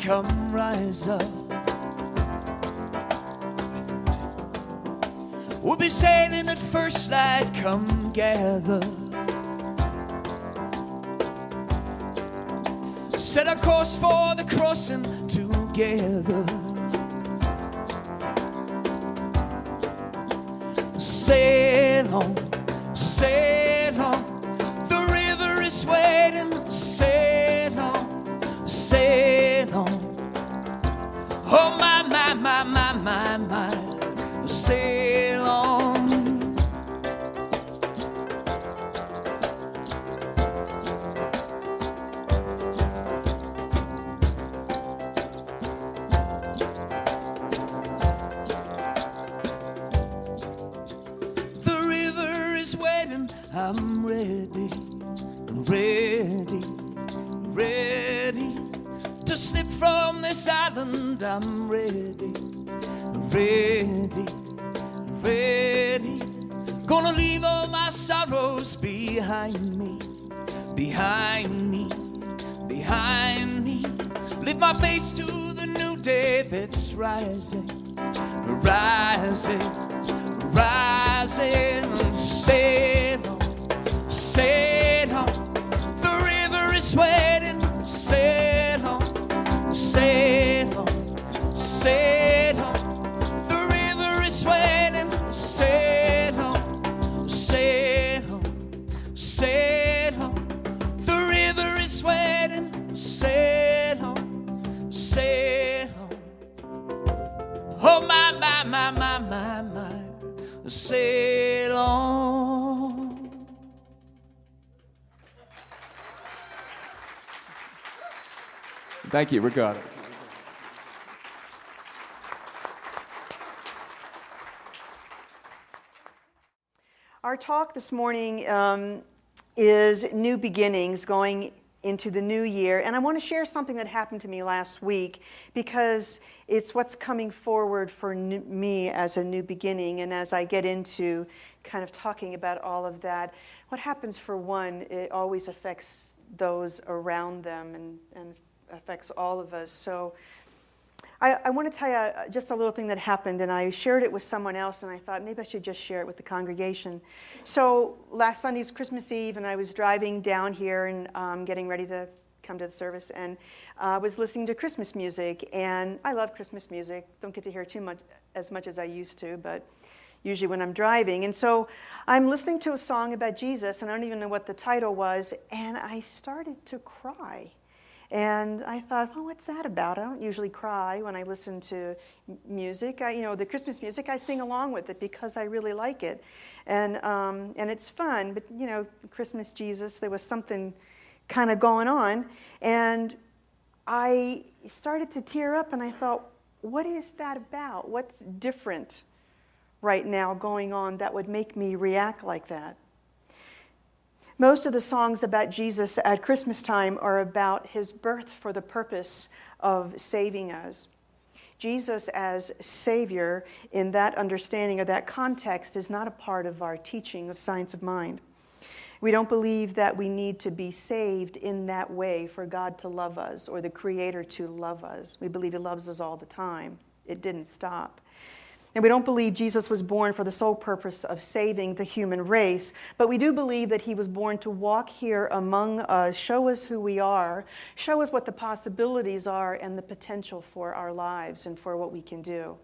come rise up. We'll be sailing at first light, come gather. Set a course for the crossing together. Sail on, sail on. The river is waiting. Sail on, sail on. Oh my, my, my, my, my, my. Sail on. The river is waiting. I'm ready, ready, ready to slip from this island. I'm ready, ready, ready. Gonna leave all my sorrows behind me, behind me, behind me. Lift my face to the new day that's rising, rising, rising. Sail on, sail on. The river is waiting. Sail on, sail on, sail on. The river is waiting. Sail on, sail on, sail on. The river is waiting. Sail on, sail on. Oh my, my, my, my, my, my. Sail on. Thank you, Ricardo. Our talk this morning is new beginnings going into the new year. And I want to share something that happened to me last week because it's what's coming forward for me as a new beginning. And as I get into kind of talking about all of that, what happens for one, it always affects those around them and affects all of us. So I want to tell you just a little thing that happened, and I shared it with someone else, and I thought maybe I should just share it with the congregation. So last Sunday's Christmas Eve, and I was driving down here and getting ready to come to the service, and I was listening to Christmas music, and I love Christmas music. Don't get to hear too much as I used to, but usually when I'm driving. And so I'm listening to a song about Jesus, and I don't even know what the title was, and I started to cry. And I thought, well, what's that about? I don't usually cry when I listen to music. The Christmas music, I sing along with it because I really like it. And it's fun. But, Christmas Jesus, there was something kind of going on. And I started to tear up, and I thought, what is that about? What's different right now going on that would make me react like that? Most of the songs about Jesus at Christmas time are about his birth for the purpose of saving us. Jesus as Savior, in that understanding or that context, is not a part of our teaching of Science of Mind. We don't believe that we need to be saved in that way for God to love us or the Creator to love us. We believe he loves us all the time. It didn't stop. And we don't believe Jesus was born for the sole purpose of saving the human race, but we do believe that he was born to walk here among us, show us who we are, show us what the possibilities are and the potential for our lives and for what we can do.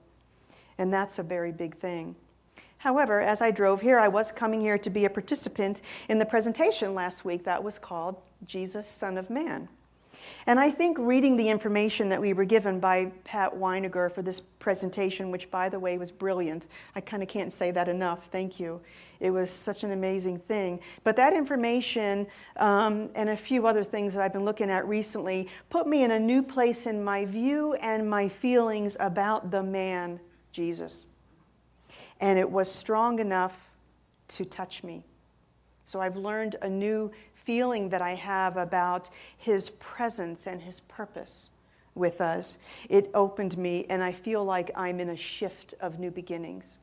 And that's a very big thing. However, as I drove here, I was coming here to be a participant in the presentation last week that was called Jesus, Son of Man. And I think reading the information that we were given by Pat Weiniger for this presentation, which, by the way, was brilliant. I kind of can't say that enough. Thank you. It was such an amazing thing. But that information and a few other things that I've been looking at recently put me in a new place in my view and my feelings about the man, Jesus. And it was strong enough to touch me. So I've learned a new feeling that I have about his presence and his purpose with us. It opened me, and I feel like I'm in a shift of new beginnings.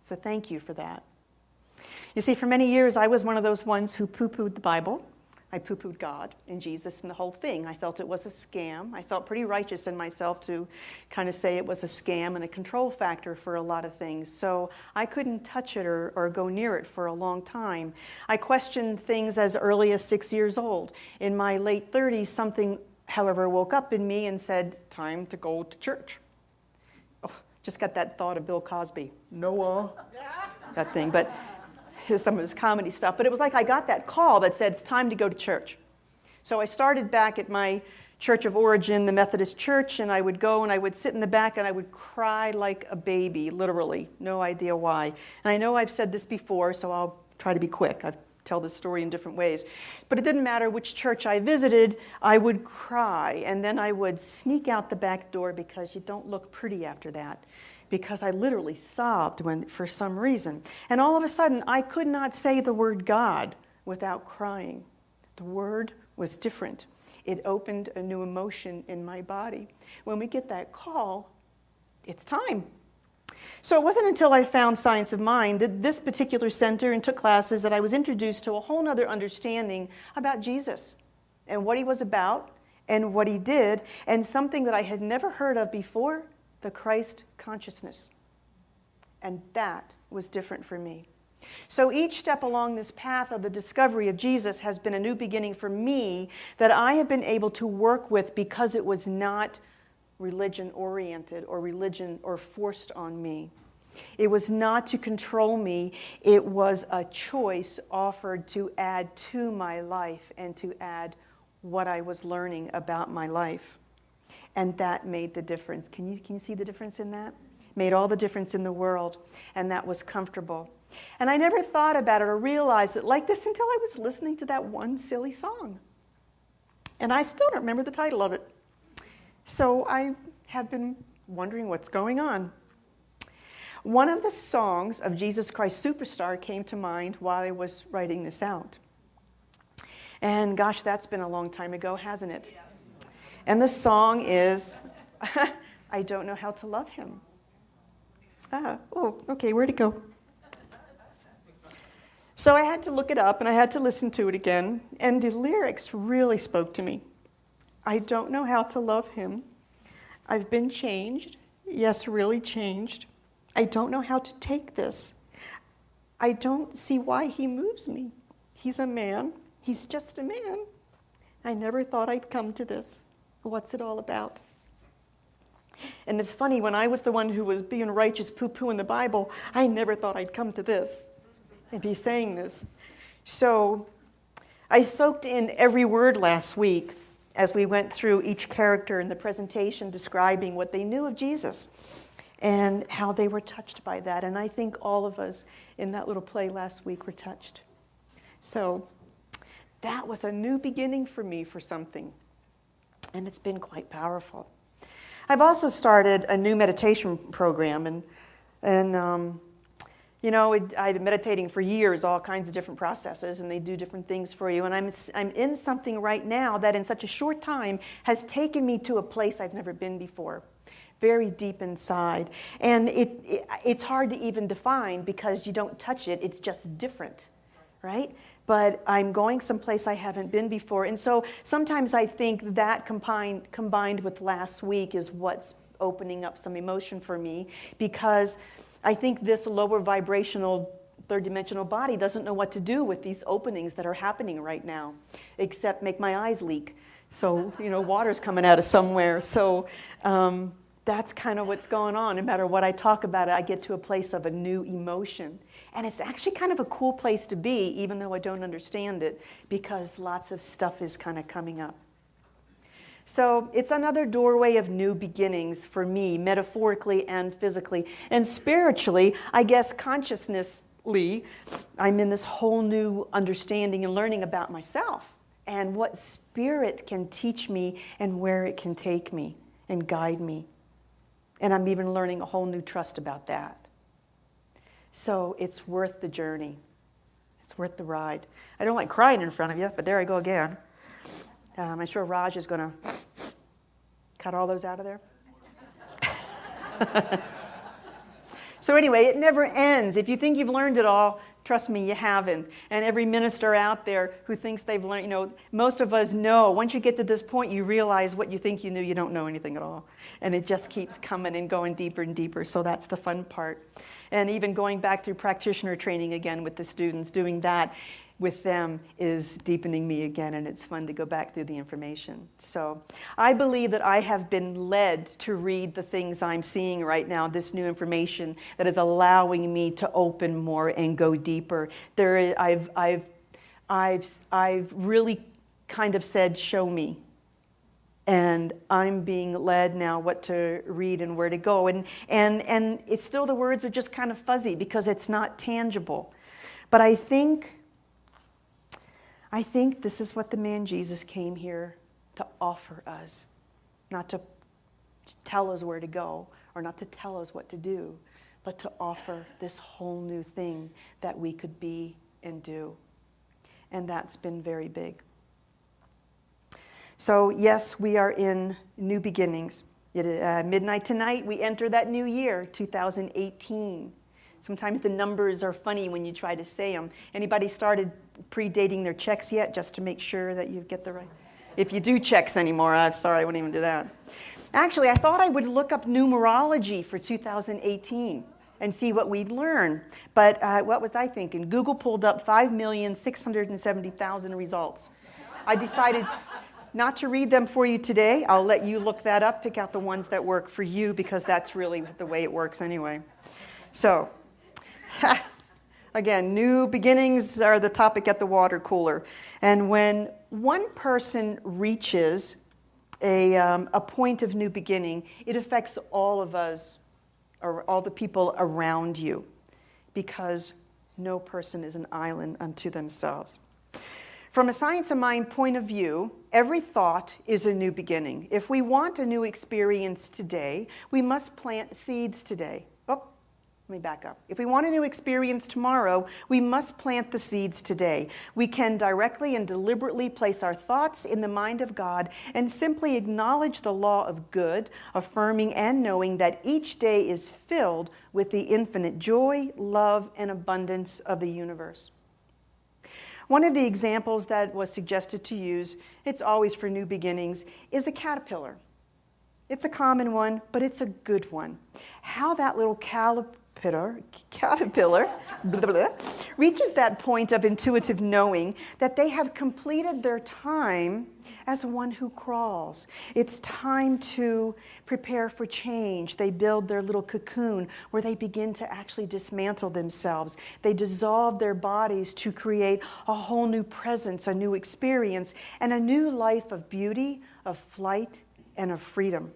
So thank you for that. You see, for many years, I was one of those ones who poo-pooed the Bible, I poo-pooed God and Jesus and the whole thing. I felt it was a scam. I felt pretty righteous in myself to kind of say it was a scam and a control factor for a lot of things. So I couldn't touch it or go near it for a long time. I questioned things as early as 6 years old. In my late 30s, something, however, woke up in me and said, time to go to church. Oh, just got that thought of Bill Cosby. Noah. That thing, but some of his comedy stuff, but it was like I got that call that said it's time to go to church. So I started back at my church of origin, the Methodist Church, and I would go and I would sit in the back and I would cry like a baby, literally, no idea why. And I know I've said this before, so I'll try to be quick. I tell this story in different ways. But it didn't matter which church I visited, I would cry, and then I would sneak out the back door because you don't look pretty after that. Because I literally sobbed for some reason. And all of a sudden, I could not say the word God without crying. The word was different. It opened a new emotion in my body. When we get that call, it's time. So it wasn't until I found Science of Mind, that this particular center, and took classes, that I was introduced to a whole other understanding about Jesus and what he was about and what he did, and something that I had never heard of before, the Christ consciousness. And that was different for me. So each step along this path of the discovery of Jesus has been a new beginning for me that I have been able to work with because it was not religion-oriented or religion or forced on me. It was not to control me. It was a choice offered to add to my life and to add what I was learning about my life. And that made the difference. Can you see the difference in that? Made all the difference in the world. And that was comfortable. And I never thought about it or realized it like this until I was listening to that one silly song. And I still don't remember the title of it. So I have been wondering what's going on. One of the songs of Jesus Christ Superstar came to mind while I was writing this out. And gosh, that's been a long time ago, hasn't it? Yeah. And the song is, I don't know how to love him. Okay, where'd it go? So I had to look it up and I had to listen to it again. And the lyrics really spoke to me. I don't know how to love him. I've been changed. Yes, really changed. I don't know how to take this. I don't see why he moves me. He's a man. He's just a man. I never thought I'd come to this. What's it all about? And it's funny, when I was the one who was being righteous poo-pooing the Bible, I never thought I'd come to this and be saying this. So I soaked in every word last week as we went through each character in the presentation describing what they knew of Jesus and how they were touched by that. And I think all of us in that little play last week were touched. So that was a new beginning for me for something. And it's been quite powerful. I've also started a new meditation program, and I've been meditating for years, all kinds of different processes, and they do different things for you. And I'm in something right now that in such a short time has taken me to a place I've never been before, very deep inside. And it's hard to even define because you don't touch it, it's just different, right? But I'm going someplace I haven't been before. And so sometimes I think that combined with last week is what's opening up some emotion for me, because I think this lower vibrational third-dimensional body doesn't know what to do with these openings that are happening right now, except make my eyes leak. So, water's coming out of somewhere. So that's kind of what's going on. No matter what I talk about, I get to a place of a new emotion. And it's actually kind of a cool place to be, even though I don't understand it, because lots of stuff is kind of coming up. So it's another doorway of new beginnings for me, metaphorically and physically. And spiritually, I guess consciously, I'm in this whole new understanding and learning about myself and what spirit can teach me and where it can take me and guide me. And I'm even learning a whole new trust about that. So it's worth the journey. It's worth the ride. I don't like crying in front of you, but there I go again. I'm sure Raj is going to cut all those out of there. So anyway, it never ends. If you think you've learned it all, Trust me, you haven't. And every minister out there who thinks they've learned, most of us know. Once you get to this point, you realize what you think you knew, you don't know anything at all. And it just keeps coming and going deeper and deeper. So that's the fun part. And even going back through practitioner training again with the students, doing that with them is deepening me again, and it's fun to go back through the information. So I believe that I have been led to read the things I'm seeing right now, this new information that is allowing me to open more and go deeper. I've really kind of said, show me. And I'm being led now what to read and where to go. And it's still, the words are just kind of fuzzy because it's not tangible. But I think this is what the man Jesus came here to offer us. Not to tell us where to go or not to tell us what to do, but to offer this whole new thing that we could be and do. And that's been very big. So yes, we are in new beginnings. Midnight tonight, we enter that new year, 2018. Sometimes the numbers are funny when you try to say them. Anybody started predating their checks yet, just to make sure that you get the right? If you do checks anymore, I'm sorry, I wouldn't even do that. Actually, I thought I would look up numerology for 2018 and see what we'd learn. But what was I thinking? Google pulled up 5,670,000 results. I decided not to read them for you today. I'll let you look that up, pick out the ones that work for you, because that's really the way it works anyway. So, again, new beginnings are the topic at the water cooler. And when one person reaches a point of new beginning, it affects all of us, or all the people around you, because no person is an island unto themselves. From a science of mind point of view, every thought is a new beginning. If we want a new experience today, we must plant seeds today. Let me back up. If we want a new experience tomorrow, we must plant the seeds today. We can directly and deliberately place our thoughts in the mind of God and simply acknowledge the law of good, affirming and knowing that each day is filled with the infinite joy, love, and abundance of the universe. One of the examples that was suggested to use, it's always for new beginnings, is the caterpillar. It's a common one, but it's a good one. How that little caterpillar reaches that point of intuitive knowing that they have completed their time as one who crawls. It's time to prepare for change. They build their little cocoon where they begin to actually dismantle themselves. They dissolve their bodies to create a whole new presence, a new experience, and a new life of beauty, of flight, and of freedom.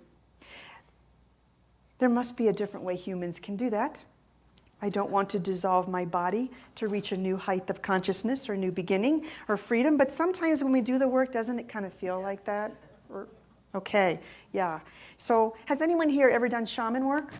There must be a different way humans can do that. I don't want to dissolve my body to reach a new height of consciousness or new beginning or freedom, but sometimes when we do the work, doesn't it kind of feel like that? Okay, yeah. So has anyone here ever done shaman work?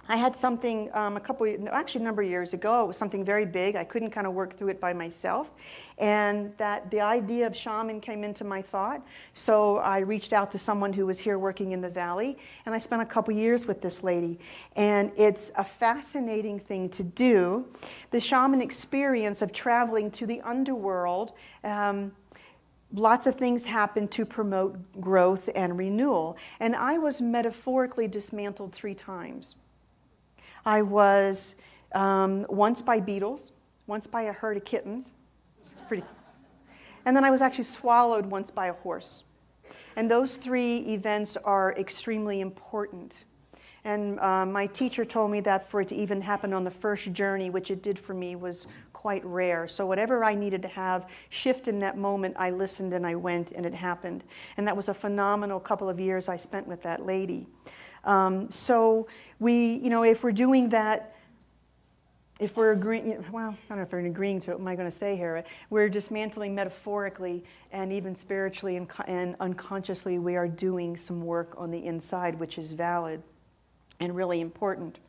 I had something a number of years ago. It was something very big. I couldn't kind of work through it by myself. And that the idea of shaman came into my thought. So I reached out to someone who was here working in the valley. And I spent a couple years with this lady. And it's a fascinating thing to do. The shaman experience of traveling to the underworld, lots of things happen to promote growth and renewal. And I was metaphorically dismantled 3 times. I was once by beetles, once by a herd of kittens, and then I was actually swallowed once by a horse. And those 3 events are extremely important. And my teacher told me that for it to even happen on the first journey, which it did for me, was quite rare. So whatever I needed to have shift in that moment, I listened and I went, and it happened. And that was a phenomenal couple of years I spent with that lady. So we, if we're doing that, if we're agreeing, well, I don't know if we're agreeing to it, what am I going to say here? We're dismantling metaphorically and even spiritually and unconsciously, we are doing some work on the inside, which is valid and really important.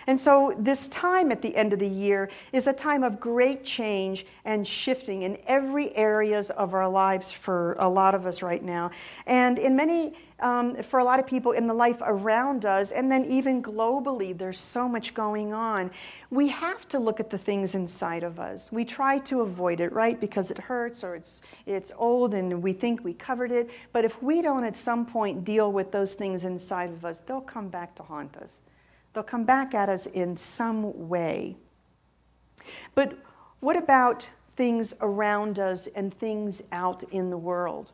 And so this time at the end of the year is a time of great change and shifting in every areas of our lives for a lot of us right now. And in many, for a lot of people in the life around us, and then even globally, there's so much going on. We have to look at the things inside of us. We try to avoid it, right? Because it hurts or it's old and we think we covered it. But if we don't at some point deal with those things inside of us, they'll come back to haunt us. They'll come back at us in some way. But what about things around us and things out in the world?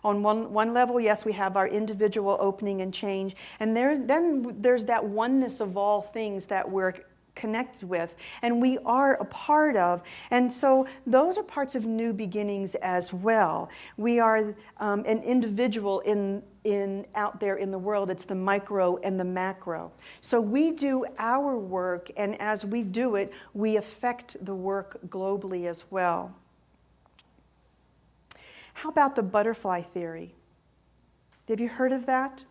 On one level, yes, we have our individual opening and change. And then there's that oneness of all things that we're connected with and we are a part of. And so those are parts of new beginnings as well. We are an individual in out there in the world. It's the micro and the macro. So we do our work, and as we do it, we affect the work globally as well. How about the butterfly theory? Have you heard of that?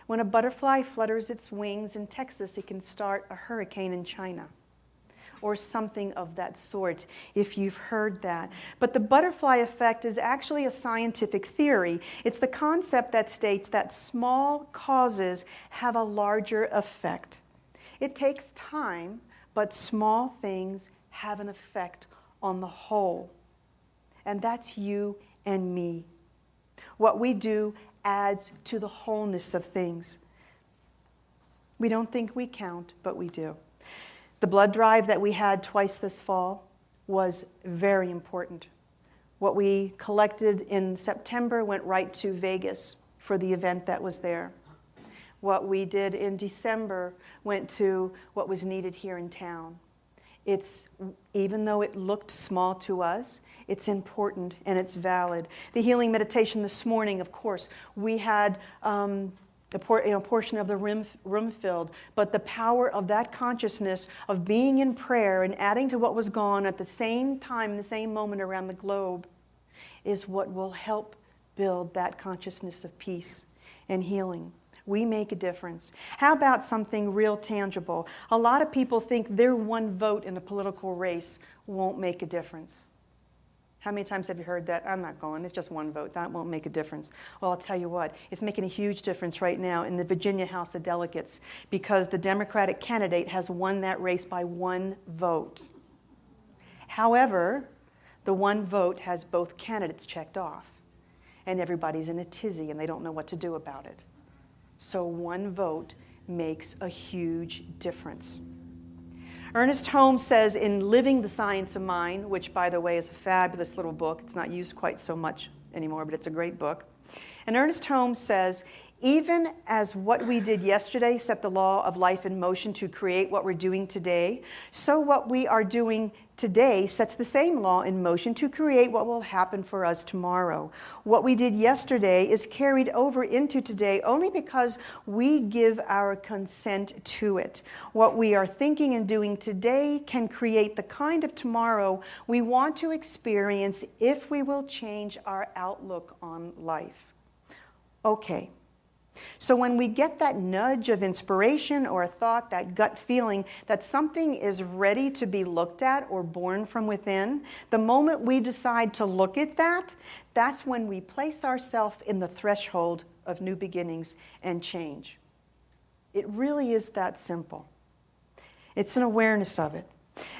When a butterfly flutters its wings in Texas, it can start a hurricane in China, or something of that sort, if you've heard that. But the butterfly effect is actually a scientific theory. It's the concept that states that small causes have a larger effect. It takes time, but small things have an effect on the whole. And that's you and me. What we do adds to the wholeness of things. We don't think we count, but we do. The blood drive that we had twice this fall was very important. What we collected in September went right to Vegas for the event that was there. What we did in December went to what was needed here in town. Even though it looked small to us, it's important and it's valid. The healing meditation this morning, of course, we had a portion of the room filled, but the power of that consciousness of being in prayer and adding to what was gone at the same time, the same moment around the globe, is what will help build that consciousness of peace and healing. We make a difference. How about something real tangible? A lot of people think their one vote in a political race won't make a difference. How many times have you heard that? I'm not going. It's just one vote. That won't make a difference. Well, I'll tell you what. It's making a huge difference right now in the Virginia House of Delegates because the Democratic candidate has won that race by one vote. However, the one vote has both candidates checked off, and everybody's in a tizzy and they don't know what to do about it. So one vote makes a huge difference. Ernest Holmes says in Living the Science of Mind, which, by the way, is a fabulous little book. It's not used quite so much anymore, but it's a great book. And Ernest Holmes says, even as what we did yesterday set the law of life in motion to create what we're doing today, so what we are doing today sets the same law in motion to create what will happen for us tomorrow. What we did yesterday is carried over into today only because we give our consent to it. What we are thinking and doing today can create the kind of tomorrow we want to experience if we will change our outlook on life. Okay. So when we get that nudge of inspiration or a thought, that gut feeling that something is ready to be looked at or born from within, the moment we decide to look at that, that's when we place ourselves in the threshold of new beginnings and change. It really is that simple. It's an awareness of it.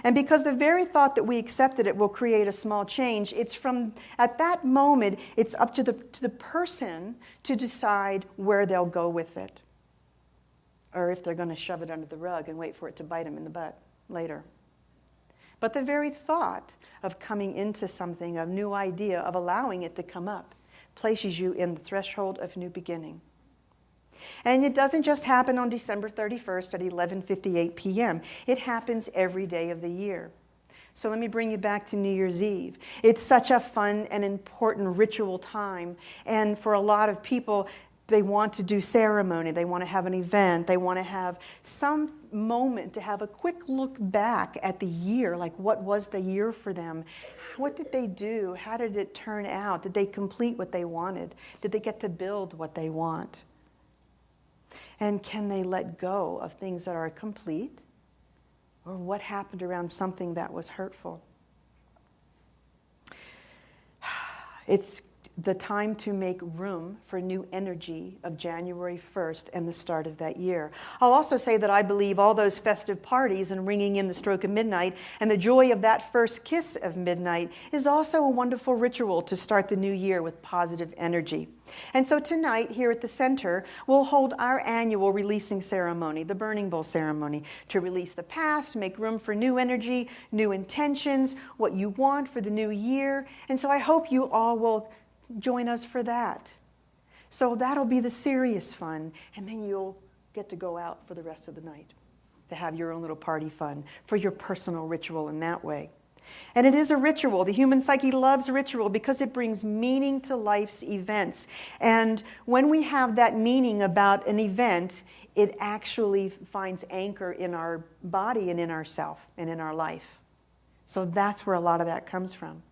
And because the very thought that we accepted it will create a small change, it's from, at that moment, it's up to the person to decide where they'll go with it. Or if they're going to shove it under the rug and wait for it to bite them in the butt later. But the very thought of coming into something, a new idea, of allowing it to come up, places you in the threshold of new beginning. And it doesn't just happen on December 31st at 11:58 p.m. It happens every day of the year. So let me bring you back to New Year's Eve. It's such a fun and important ritual time. And for a lot of people, they want to do ceremony. They want to have an event. They want to have some moment to have a quick look back at the year, like what was the year for them? What did they do? How did it turn out? Did they complete what they wanted? Did they get to build what they want? And can they let go of things that are complete? Or what happened around something that was hurtful? It's the time to make room for new energy of January 1st and the start of that year. I'll also say that I believe all those festive parties and ringing in the stroke of midnight and the joy of that first kiss of midnight is also a wonderful ritual to start the new year with positive energy. And so tonight, here at the center, we'll hold our annual releasing ceremony, the Burning Bowl ceremony, to release the past, make room for new energy, new intentions, what you want for the new year. And so I hope you all will join us for that. So that'll be the serious fun, and then you'll get to go out for the rest of the night to have your own little party fun for your personal ritual in that way. And it is a ritual. The human psyche loves ritual because it brings meaning to life's events. And when we have that meaning about an event, it actually finds anchor in our body and in ourself and in our life. So that's where a lot of that comes from.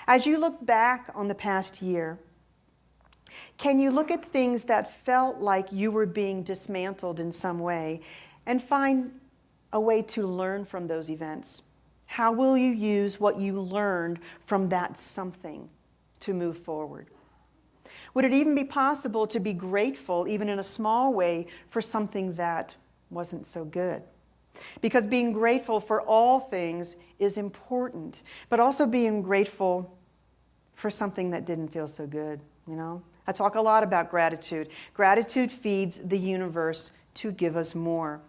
As you look back on the past year, can you look at things that felt like you were being dismantled in some way and find a way to learn from those events? How will you use what you learned from that something to move forward? Would it even be possible to be grateful, even in a small way, for something that wasn't so good? Because being grateful for all things is important, but also being grateful for something that didn't feel so good, you know? I talk a lot about gratitude. Gratitude feeds the universe to give us more.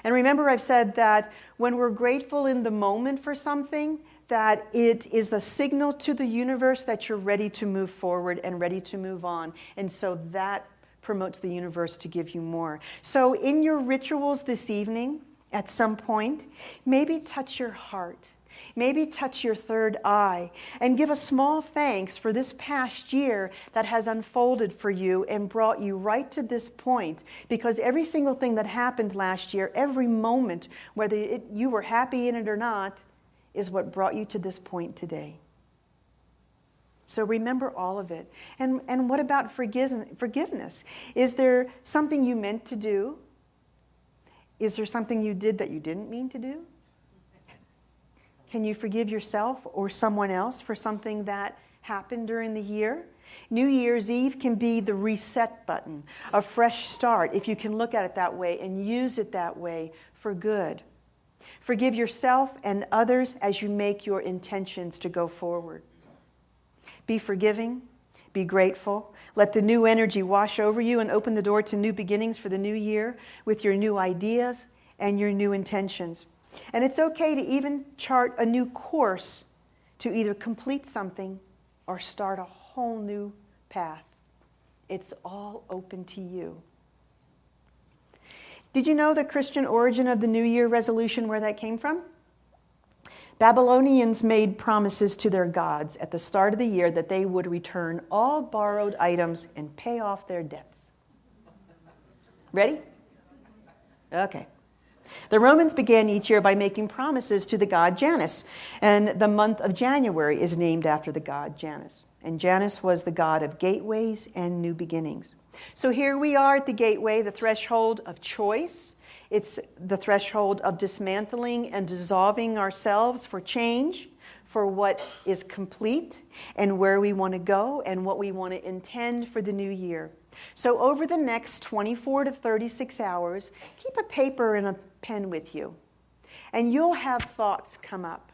And remember, I've said that when we're grateful in the moment for something, that it is the signal to the universe that you're ready to move forward and ready to move on. And so that promotes the universe to give you more. So in your rituals this evening, at some point, maybe touch your heart. Maybe touch your third eye and give a small thanks for this past year that has unfolded for you and brought you right to this point. Because every single thing that happened last year, every moment, whether you were happy in it or not, is what brought you to this point today. So remember all of it. And what about forgiveness? Is there something you meant to do? Is there something you did that you didn't mean to do? Can you forgive yourself or someone else for something that happened during the year? New Year's Eve can be the reset button, a fresh start, if you can look at it that way and use it that way for good. Forgive yourself and others as you make your intentions to go forward. Be forgiving. Be grateful. Let the new energy wash over you and open the door to new beginnings for the new year with your new ideas and your new intentions. And it's okay to even chart a new course to either complete something or start a whole new path. It's all open to you. Did you know the Christian origin of the New Year resolution, where that came from? Babylonians made promises to their gods at the start of the year that they would return all borrowed items and pay off their debts. Ready? Okay. The Romans began each year by making promises to the god Janus, and the month of January is named after the god Janus. And Janus was the god of gateways and new beginnings. So here we are at the gateway, the threshold of choice. It's the threshold of dismantling and dissolving ourselves for change, for what is complete, and where we want to go, and what we want to intend for the new year. So over the next 24 to 36 hours, keep a paper and a pen with you. And you'll have thoughts come up.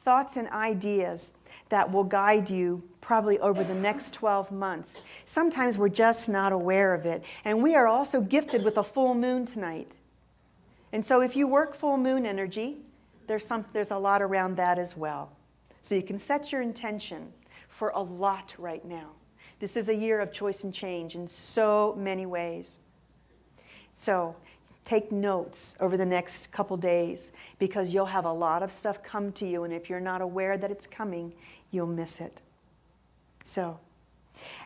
Thoughts and ideas that will guide you probably over the next 12 months. Sometimes we're just not aware of it. And we are also gifted with a full moon tonight. And so if you work full moon energy, there's a lot around that as well. So you can set your intention for a lot right now. This is a year of choice and change in so many ways. So take notes over the next couple days, because you'll have a lot of stuff come to you, and if you're not aware that it's coming, you'll miss it. So,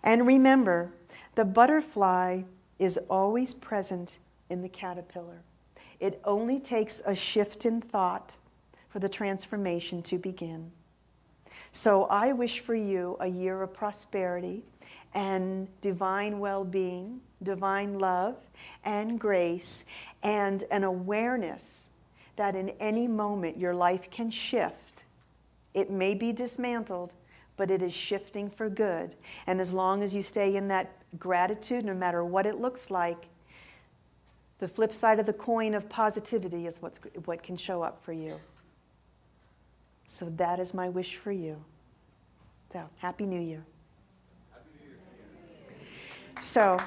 and remember, the butterfly is always present in the caterpillar. It only takes a shift in thought for the transformation to begin. So I wish for you a year of prosperity and divine well-being, divine love and grace, and an awareness that in any moment your life can shift. It may be dismantled, but it is shifting for good. And as long as you stay in that gratitude, no matter what it looks like, the flip side of the coin of positivity is what can show up for you. So that is my wish for you. So, Happy New Year. Happy New Year. So,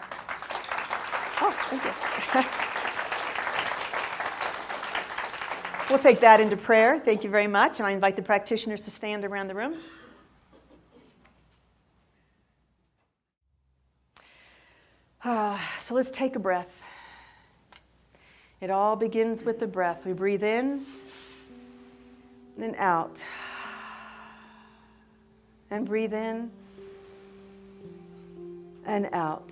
thank you. We'll take that into prayer. Thank you very much. And I invite the practitioners to stand around the room. So let's take a breath. It all begins with the breath. We breathe in and out. And breathe in and out.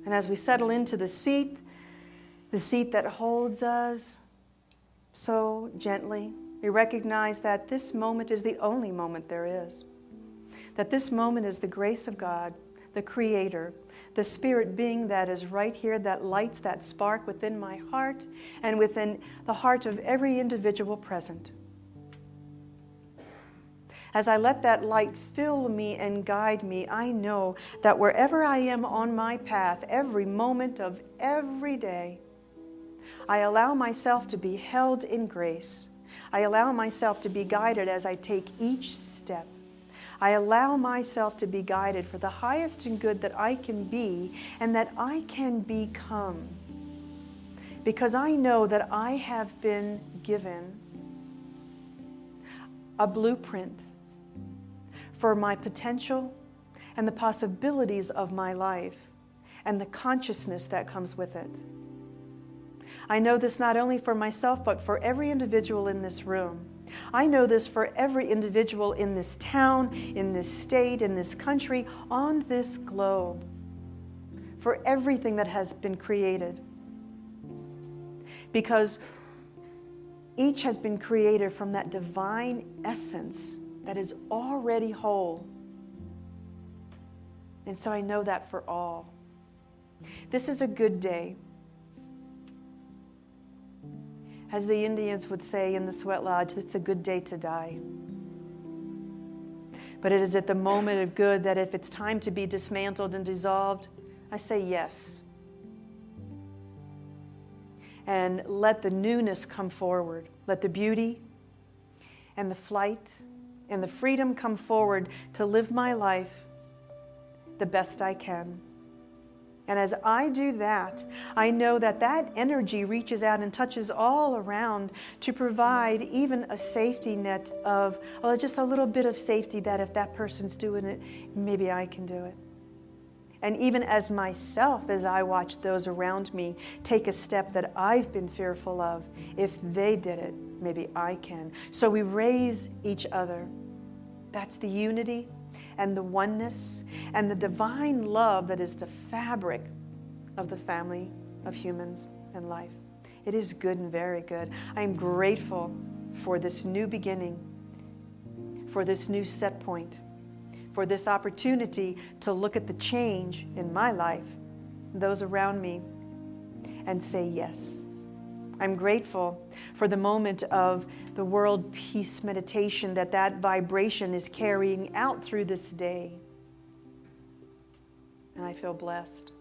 And as we settle into the seat that holds us so gently, we recognize that this moment is the only moment there is. That this moment is the grace of God, the Creator, the Spirit being that is right here, that lights that spark within my heart and within the heart of every individual present. As I let that light fill me and guide me, I know that wherever I am on my path, every moment of every day, I allow myself to be held in grace. I allow myself to be guided as I take each step. I allow myself to be guided for the highest and good that I can be and that I can become. Because I know that I have been given a blueprint for my potential and the possibilities of my life and the consciousness that comes with it. I know this not only for myself, but for every individual in this room. I know this for every individual in this town, in this state, in this country, on this globe, for everything that has been created. Because each has been created from that divine essence that is already whole. And so I know that for all. This is a good day. As the Indians would say in the Sweat Lodge, it's a good day to die. But it is at the moment of good that if it's time to be dismantled and dissolved, I say yes. And let the newness come forward. Let the beauty and the flight and the freedom come forward to live my life the best I can. And as I do that, I know that that energy reaches out and touches all around to provide even a safety net of, well, just a little bit of safety that if that person's doing it, maybe I can do it. And even as myself, as I watch those around me take a step that I've been fearful of, if they did it, maybe I can. So we raise each other. That's the unity and the oneness and the divine love that is the fabric of the family of humans and life. It is good and very good. I am grateful for this new beginning, for this new set point, for this opportunity to look at the change in my life, those around me, and say yes. I'm grateful for the moment of the World Peace Meditation that vibration is carrying out through this day. And I feel blessed.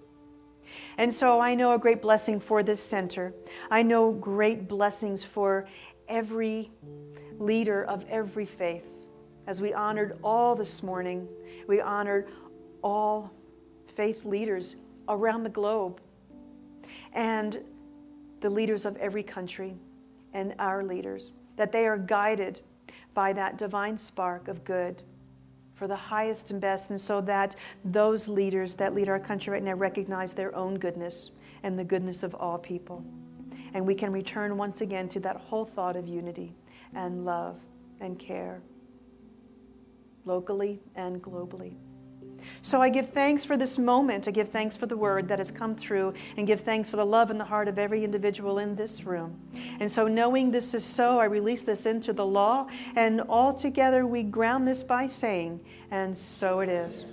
And so I know a great blessing for this center. I know great blessings for every leader of every faith. As we honored all this morning, we honored all faith leaders around the globe and the leaders of every country and our leaders, that they are guided by that divine spark of good for the highest and best, and so that those leaders that lead our country right now recognize their own goodness and the goodness of all people. And we can return once again to that whole thought of unity and love and care, locally and globally. So I give thanks for this moment. I give thanks for the word that has come through, and give thanks for the love in the heart of every individual in this room. And so knowing this is so, I release this into the law, and all together we ground this by saying, and so it is.